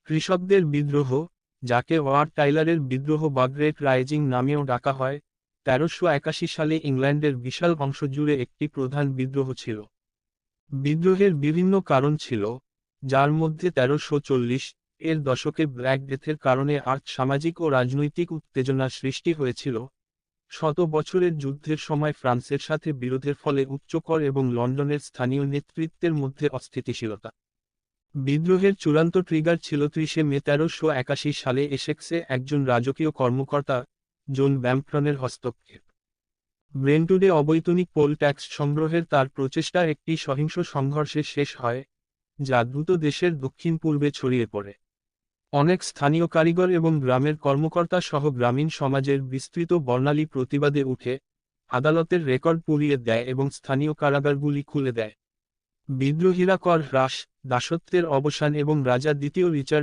কৃষকদের বিদ্রোহ, যাকে ওয়ার টাইলারের বিদ্রোহ বা গ্রেট রাইজিং নামেও ডাকা হয়, ১৩৮১ সালে ইংল্যান্ডের বিশাল অংশ জুড়ে একটি প্রধান বিদ্রোহ ছিল। বিদ্রোহের বিভিন্ন কারণ ছিল, যার মধ্যে ১৩৪০ এর দশকে ব্ল্যাক ডেথের কারণে সামাজিক ও রাজনৈতিক উত্তেজনা সৃষ্টি হয়েছিল। শত বছরের যুদ্ধের সময় ফ্রান্সের সাথে বিরোধের ফলে উচ্চকর এবং লন্ডনের স্থানীয় নেতৃত্বের মধ্যে অস্থিতিশীলতা। বিদ্রোহের চূড়ান্ত ট্রিগার ছিল ৩০ মে ১৩৮১ সালে এসেক্সে একজন রাজকীয় কর্মকর্তা, জন ব্যাম্পটনের হস্তক্ষেপ। ব্রেন্টুডে অবৈতনিক পোল ট্যাক্স সংগ্রহের তার প্রচেষ্টা একটি সহিংস সংঘর্ষে শেষ হয়, যা দ্রুত দেশের দক্ষিণ পূর্বে ছড়িয়ে পড়ে। অনেক স্থানীয় কারিগর এবং গ্রামের কর্মকর্তা সহ গ্রামীণ সমাজের বিস্তৃত বর্ণালী প্রতিবাদে উঠে, আদালতের রেকর্ড পুড়িয়ে দেয় এবং স্থানীয় কারাগারগুলি খুলে দেয়। বিদ্রোহীরা কর হ্রাস, দাসত্বের অবসান এবং রাজা দ্বিতীয় রিচার্ড